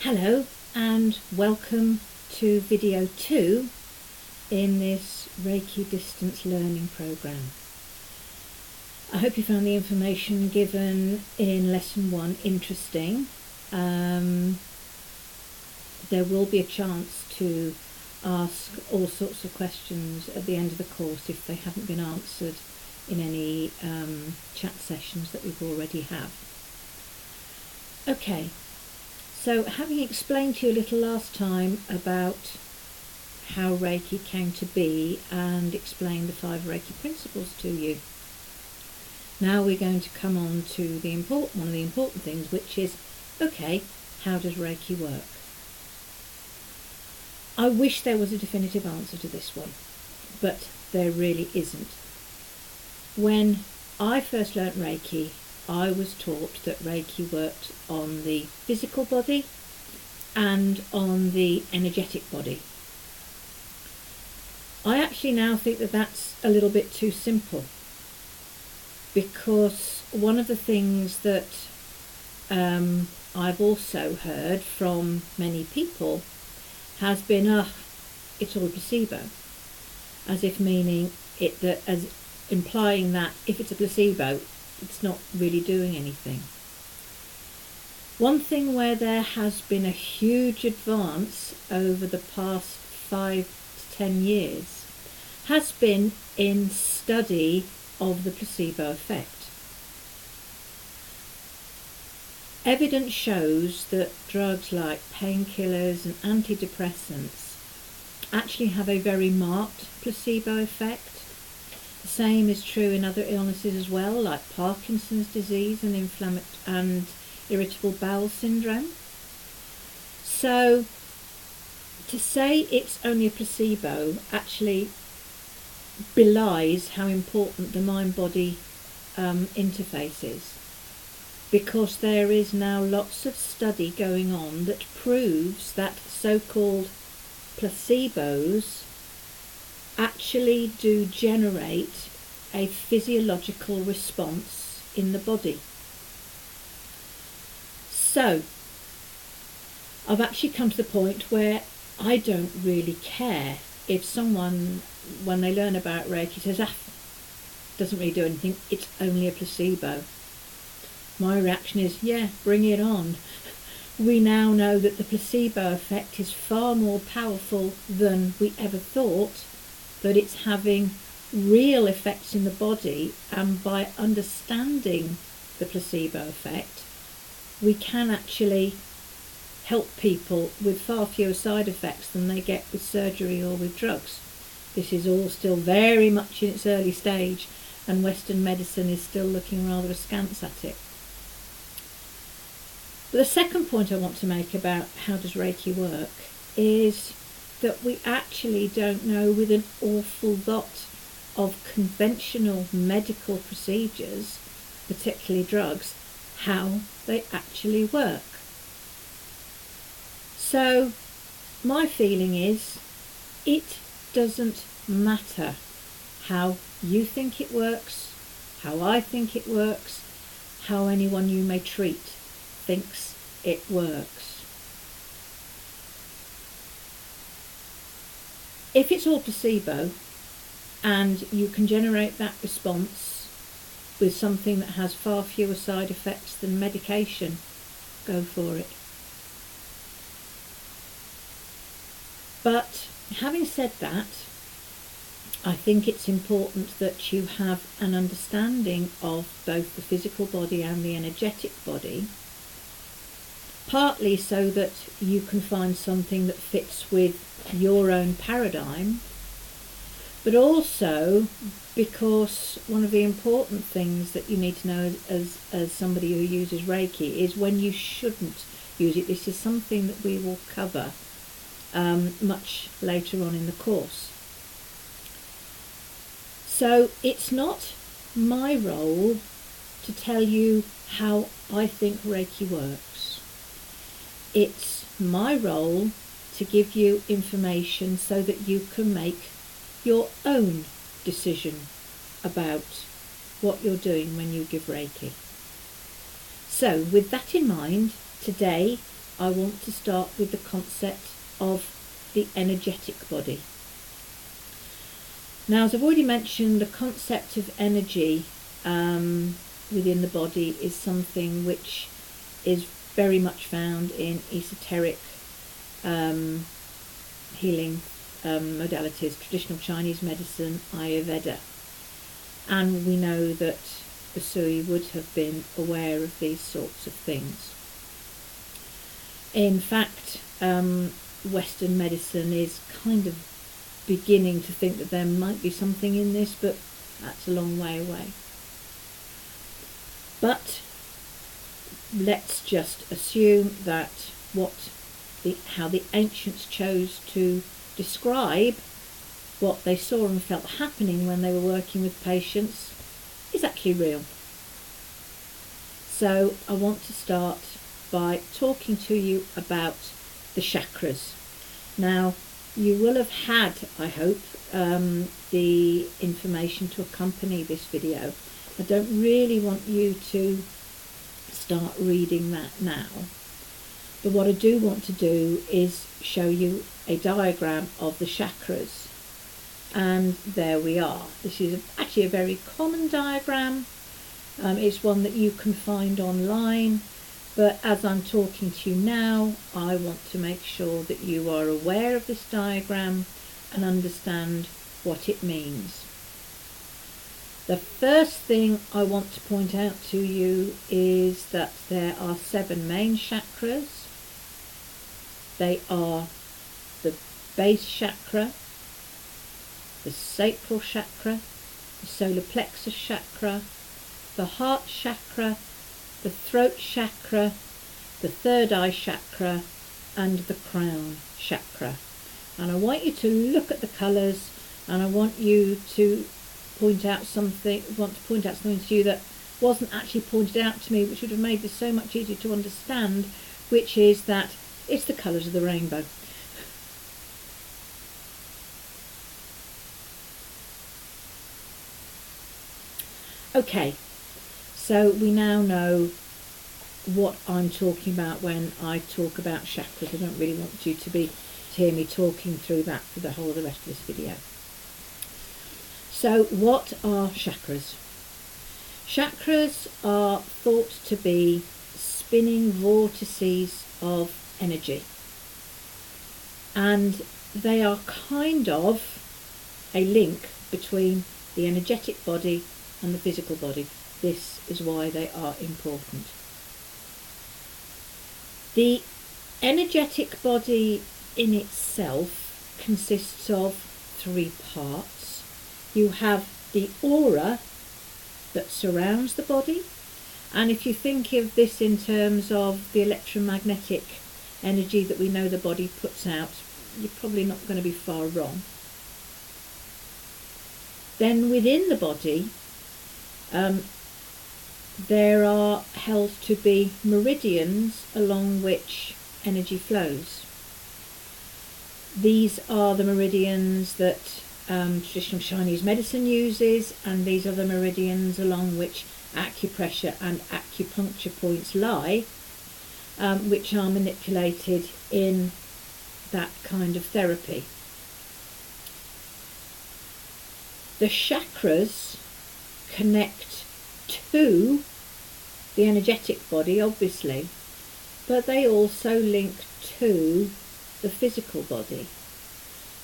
Hello and welcome to video 2 in this Reiki distance learning program. I hope you found the information given in lesson 1 interesting. There will be a chance to ask all sorts of questions at the end of the course if they haven't been answered in any chat sessions that we've already have. Okay. So having explained to you a little last time about how Reiki came to be and explained the 5 Reiki principles to you, now we're going to come on to one of the important things, which is, okay, how does Reiki work? I wish there was a definitive answer to this one, but there really isn't. When I first learnt Reiki, I was taught that Reiki worked on the physical body and on the energetic body. I actually now think that that's a little bit too simple, because one of the things that I've also heard from many people has been, it's all a placebo, as if meaning it, as implying that if it's a placebo, it's not really doing anything. One thing where there has been a huge advance over the past 5 to 10 years has been in study of the placebo effect. Evidence shows that drugs like painkillers and antidepressants actually have a very marked placebo effect. The same is true in other illnesses as well, like Parkinson's disease and irritable bowel syndrome. So to say it's only a placebo actually belies how important the mind-body interface is, because there is now lots of study going on that proves that so-called placebos actually do generate a physiological response in the body. So I've actually come to the point where I don't really care if someone, when they learn about Reiki, says, doesn't really do anything, it's only a placebo. My reaction is, yeah, bring it on. We now know that the placebo effect is far more powerful than we ever thought, that it's having real effects in the body, and by understanding the placebo effect, we can actually help people with far fewer side effects than they get with surgery or with drugs. This is all still very much in its early stage, and Western medicine is still looking rather askance at it. But the second point I want to make about how does Reiki work is that we actually don't know with an awful lot of conventional medical procedures, particularly drugs, how they actually work. So my feeling is it doesn't matter how you think it works, how I think it works, how anyone you may treat thinks it works. If it's all placebo and you can generate that response with something that has far fewer side effects than medication, go for it. But having said that, I think it's important that you have an understanding of both the physical body and the energetic body, partly so that you can find something that fits with your own paradigm, but also because one of the important things that you need to know as somebody who uses Reiki is when you shouldn't use it. This is something that we will cover much later on in the course. So it's not my role to tell you how I think Reiki works. It's my role to give you information so that you can make your own decision about what you're doing when you give Reiki. So with that in mind, today I want to start with the concept of the energetic body. Now, as I've already mentioned, the concept of energy within the body is something which is very much found in esoteric healing modalities, traditional Chinese medicine, Ayurveda. And we know that the Sui would have been aware of these sorts of things. In fact, Western medicine is kind of beginning to think that there might be something in this, but that's a long way away. But let's just assume that how the ancients chose to describe what they saw and felt happening when they were working with patients is actually real. So I want to start by talking to you about the chakras. Now, you will have had, I hope, the information to accompany this video. I don't really want you to start reading that now. But what I do want to do is show you a diagram of the chakras. And there we are. This is actually a very common diagram. It's one that you can find online. But as I'm talking to you now, I want to make sure that you are aware of this diagram and understand what it means. The first thing I want to point out to you is that there are 7 main chakras. They are the base chakra, the sacral chakra, the solar plexus chakra, the heart chakra, the throat chakra, the third eye chakra, and the crown chakra. And I want you to look at the colours, and I want you to point out something to you that wasn't actually pointed out to me, which would have made this so much easier to understand, which is that it's the colours of the rainbow. Okay, so we now know what I'm talking about when I talk about chakras. I don't really want you to hear me talking through that for the whole of the rest of this video. So what are chakras? Chakras are thought to be spinning vortices of energy. And they are kind of a link between the energetic body and the physical body. This is why they are important. The energetic body in itself consists of 3 parts. You have the aura that surrounds the body, and if you think of this in terms of the electromagnetic energy that we know the body puts out, you're probably not going to be far wrong. Then within the body, there are held to be meridians along which energy flows. These are the meridians that traditional Chinese medicine uses, and these are the meridians along which acupressure and acupuncture points lie, which are manipulated in that kind of therapy. The chakras connect to the energetic body, obviously, but they also link to the physical body.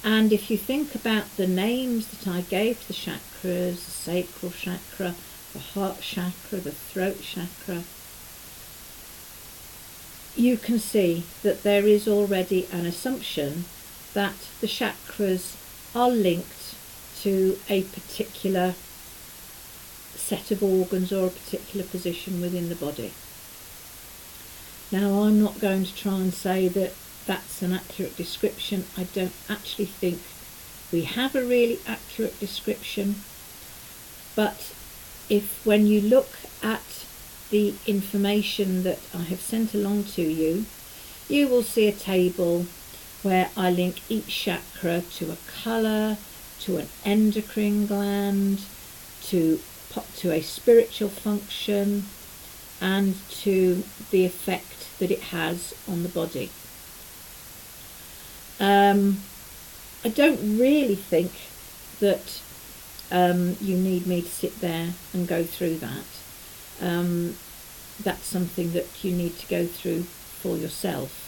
And if you think about the names that I gave to the chakras, the sacral chakra, the heart chakra, the throat chakra, you can see that there is already an assumption that the chakras are linked to a particular set of organs or a particular position within the body. Now, I'm not going to try and say that that's an accurate description. I don't actually think we have a really accurate description, but when you look at the information that I have sent along to you, you will see a table where I link each chakra to a colour, to an endocrine gland, to a spiritual function, and to the effect that it has on the body. I don't really think that you need me to sit there and go through that. That's something that you need to go through for yourself.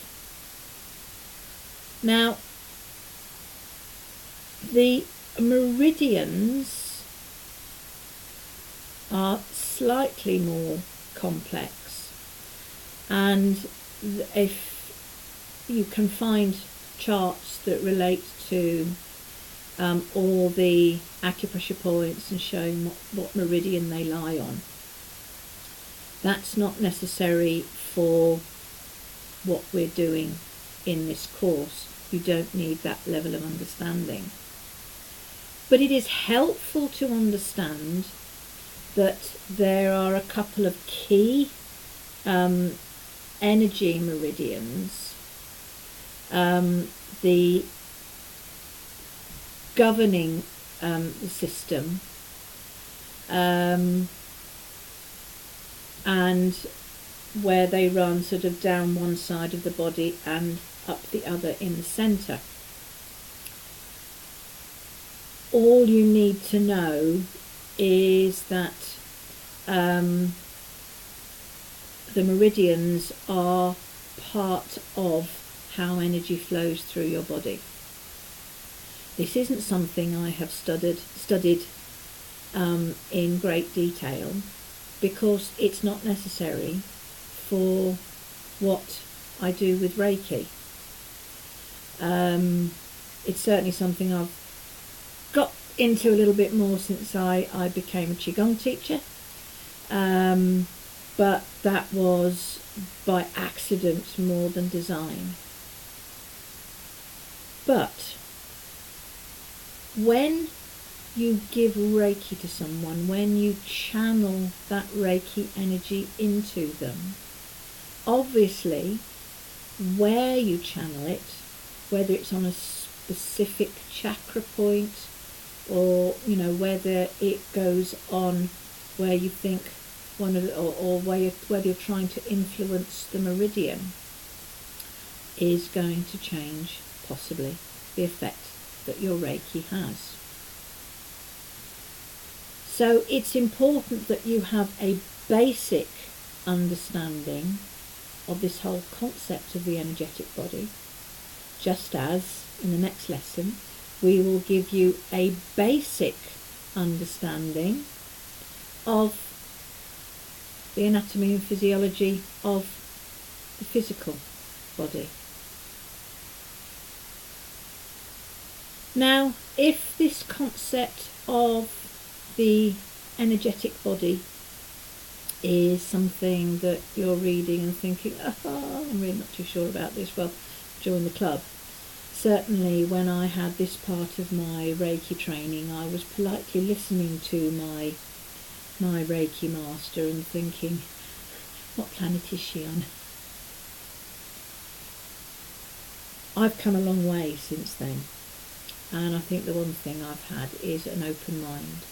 Now, the meridians are slightly more complex, and if you can find charts that relate to all the acupressure points and showing what meridian they lie on, that's not necessary for what we're doing in this course. You don't need that level of understanding. But it is helpful to understand that there are a couple of key energy meridians, the governing the system, and where they run sort of down one side of the body and up the other in the centre. All you need to know is that the meridians are part of how energy flows through your body. This isn't something I have studied in great detail, because it's not necessary for what I do with Reiki. It's certainly something I've got into a little bit more since I became a Qigong teacher, but that was by accident more than design. But when you give Reiki to someone, when you channel that Reiki energy into them, obviously where you channel it, whether it's on a specific chakra point, or whether it goes on where you think or whether you're trying to influence the meridian, is going to change possibly the effect that your Reiki has. So it's important that you have a basic understanding of this whole concept of the energetic body, just as in the next lesson we will give you a basic understanding of the anatomy and physiology of the physical body. Now, if this concept of the energetic body is something that you're reading and thinking, I'm really not too sure about this, well, join the club. Certainly when I had this part of my Reiki training, I was politely listening to my Reiki master and thinking, what planet is she on? I've come a long way since then, and I think the one thing I've had is an open mind.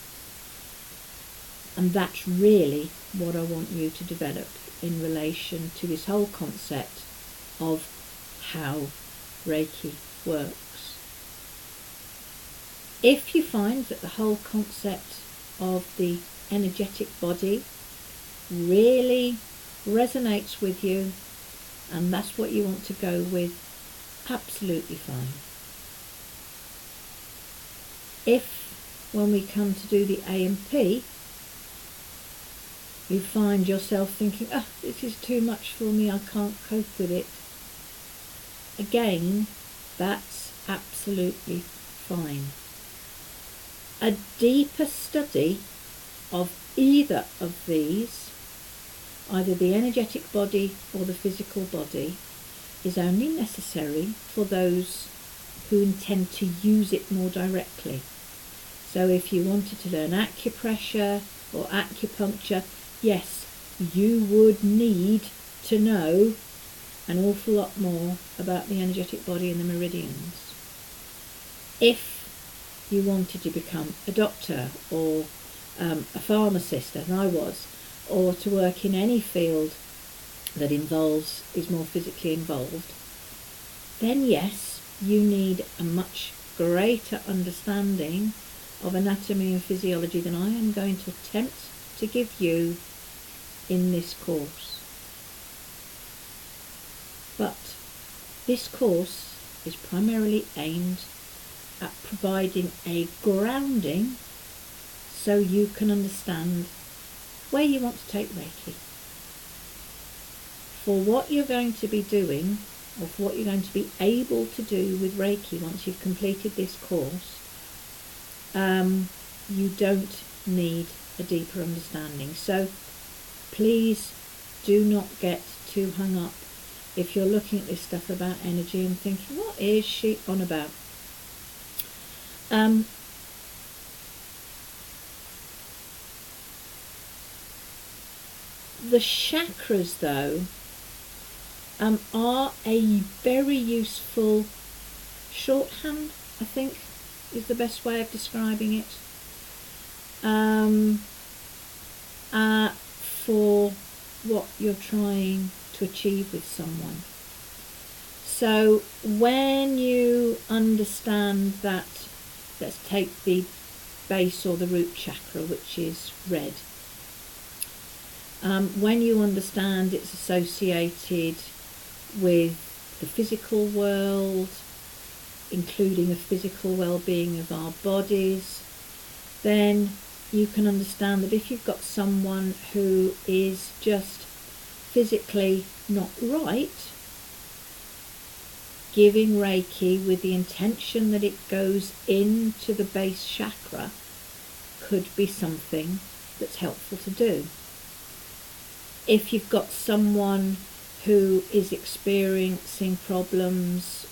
And that's really what I want you to develop in relation to this whole concept of how Reiki works. If you find that the whole concept of the energetic body really resonates with you, and that's what you want to go with, absolutely fine. If, when we come to do the AMP, you find yourself thinking, this is too much for me, I can't cope with it, again, that's absolutely fine. A deeper study of either of these, either the energetic body or the physical body, is only necessary for those who intend to use it more directly. So if you wanted to learn acupressure or acupuncture, yes, you would need to know an awful lot more about the energetic body and the meridians. If you wanted to become a doctor or a pharmacist, as I was, or to work in any field that is more physically involved, then yes, you need a much greater understanding of anatomy and physiology than I am going to attempt to give you in this course. But this course is primarily aimed at providing a grounding so you can understand where you want to take Reiki. For what you're going to be doing, or for what you're going to be able to do with Reiki once you've completed this course, you don't need a deeper understanding. So please do not get too hung up if you're looking at this stuff about energy and thinking, what is she on about? The chakras, though, are a very useful shorthand, I think, is the best way of describing it, for what you're trying to achieve with someone. So when you understand that, let's take the base or the root chakra, which is red. When you understand it's associated with the physical world, including the physical well-being of our bodies, then you can understand that if you've got someone who is just physically not right, giving Reiki with the intention that it goes into the base chakra could be something that's helpful to do. If you've got someone who is experiencing problems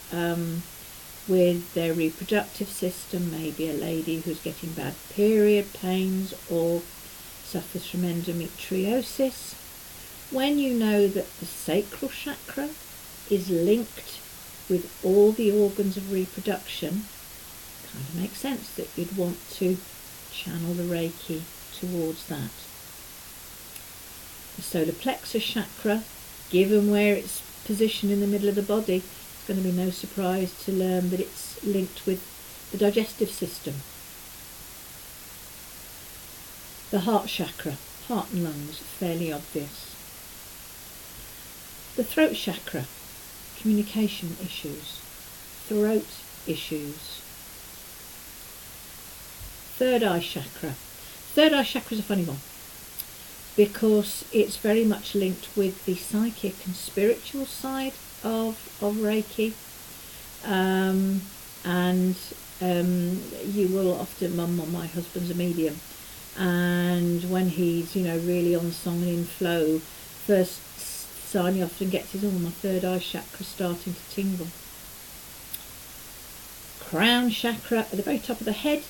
with their reproductive system, maybe a lady who's getting bad period pains or suffers from endometriosis, when you know that the sacral chakra is linked with all the organs of reproduction, it kind of makes sense that you'd want to channel the Reiki towards that. The solar plexus chakra, given where it's positioned in the middle of the body, it's going to be no surprise to learn that it's linked with the digestive system. The heart chakra, heart and lungs, fairly obvious. The throat chakra, communication issues, throat issues. Third eye chakra. Third eye chakra is a funny one, because it's very much linked with the psychic and spiritual side of Reiki. You will often, my husband's a medium, and when he's, really on song and in flow, first sign he often gets is, my third eye chakra starting to tingle. Crown chakra at the very top of the head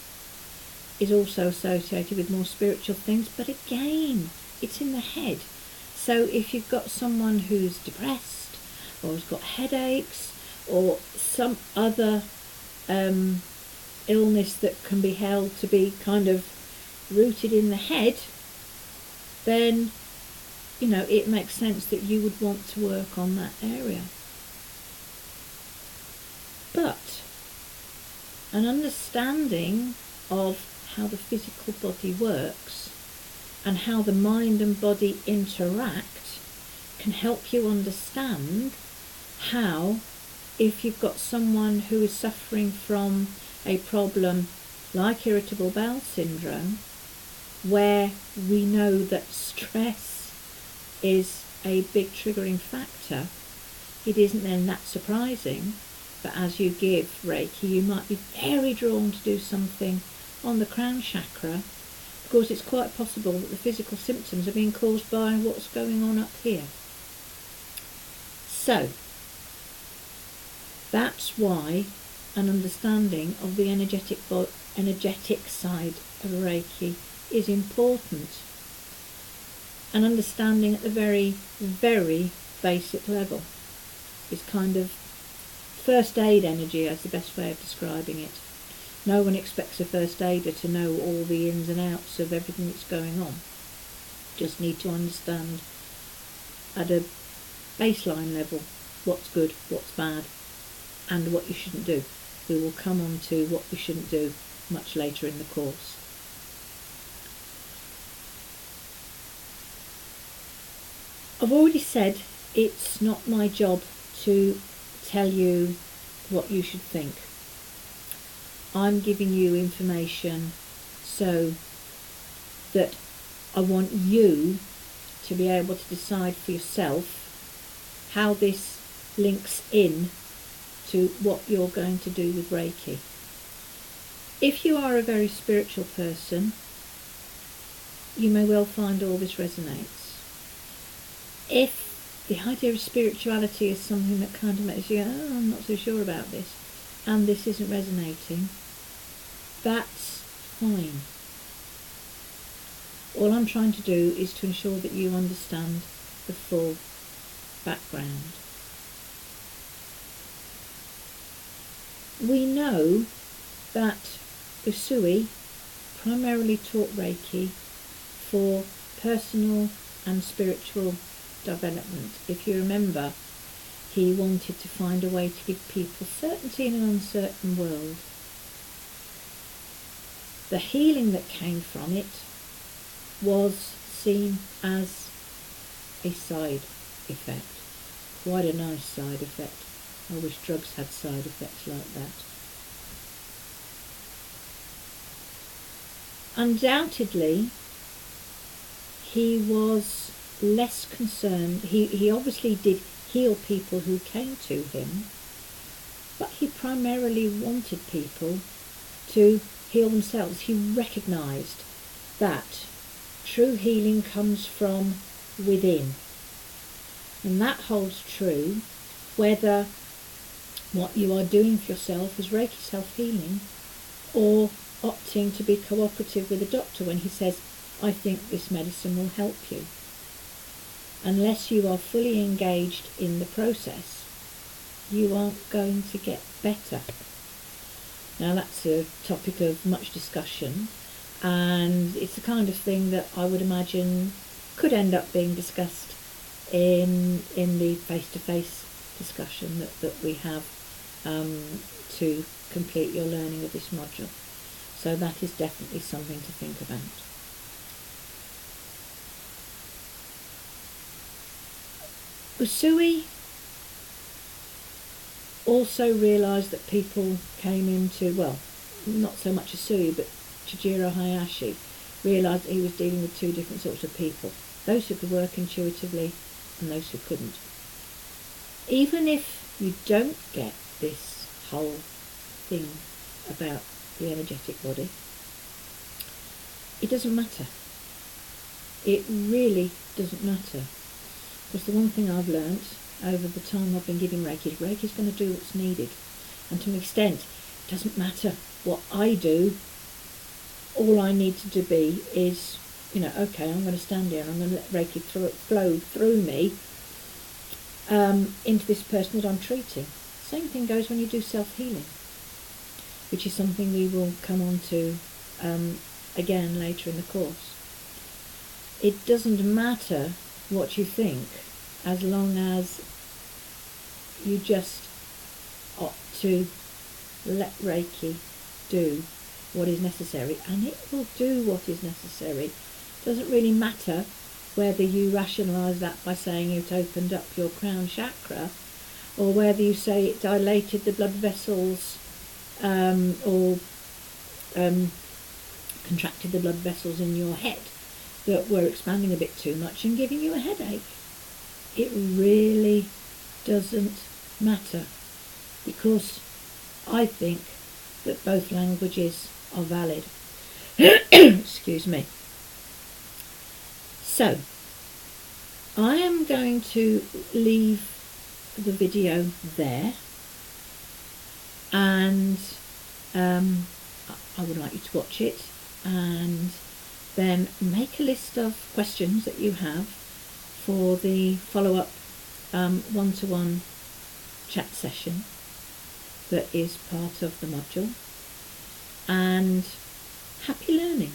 is also associated with more spiritual things, but again, it's in the head. So if you've got someone who's depressed or has got headaches or some other illness that can be held to be kind of rooted in the head, then it makes sense that you would want to work on that area. But an understanding of how the physical body works and how the mind and body interact can help you understand how, if you've got someone who is suffering from a problem like irritable bowel syndrome, where we know that stress is a big triggering factor, it isn't then that surprising that as you give Reiki, you might be very drawn to do something on the crown chakra, because it's quite possible that the physical symptoms are being caused by what's going on up here. So that's why an understanding of the energetic side of Reiki is important. An understanding at the very, very basic level is kind of first aid energy, as the best way of describing it. No one expects a first aider to know all the ins and outs of everything that's going on. just need to understand at a baseline level what's good, what's bad, and what you shouldn't do. We will come on to what we shouldn't do much later in the course. I've already said it's not my job to tell you what you should think. I'm giving you information so that I want you to be able to decide for yourself how this links in to what you're going to do with Reiki. If you are a very spiritual person, you may well find all this resonates. If the idea of spirituality is something that kind of makes you go, oh, I'm not so sure about this, and this isn't resonating, that's fine. All I'm trying to do is to ensure that you understand the full background. We know that Usui primarily taught Reiki for personal and spiritual development. If you remember, he wanted to find a way to give people certainty in an uncertain world. The healing that came from it was seen as a side effect. Quite a nice side effect. I wish drugs had side effects like that. Undoubtedly, he was less concerned. He obviously did heal people who came to him, but he primarily wanted people to heal themselves. He recognised that true healing comes from within, and that holds true whether what you are doing for yourself is Reiki self-healing or opting to be cooperative with a doctor when he says, I think this medicine will help you. Unless you are fully engaged in the process, you aren't going to get better. Now that's a topic of much discussion, and it's the kind of thing that I would imagine could end up being discussed in the face-to-face discussion that we have to complete your learning of this module. So that is definitely something to think about. Usui also realised that people came into, well, not so much Usui, but Chijiro Hayashi realised that he was dealing with two different sorts of people. Those who could work intuitively and those who couldn't. Even if you don't get this whole thing about the energetic body, it doesn't matter. It really doesn't matter. Because the one thing I've learnt over the time I've been giving Reiki is Reiki's going to do what's needed. And to an extent, it doesn't matter what I do. All I need to be is, okay, I'm going to stand here and I'm going to let Reiki flow through me into this person that I'm treating. Same thing goes when you do self-healing, which is something we will come on to again later in the course. It doesn't matter what you think, as long as you just opt to let Reiki do what is necessary, and it will do what is necessary. It doesn't really matter whether you rationalise that by saying it opened up your crown chakra, or whether you say it dilated the blood vessels or contracted the blood vessels in your head that were expanding a bit too much and giving you a headache. It really doesn't matter, because I think that both languages are valid. Excuse me. So, I am going to leave the video there, and I would like you to watch it and then make a list of questions that you have for the follow-up one-to-one chat session that is part of the module, and happy learning.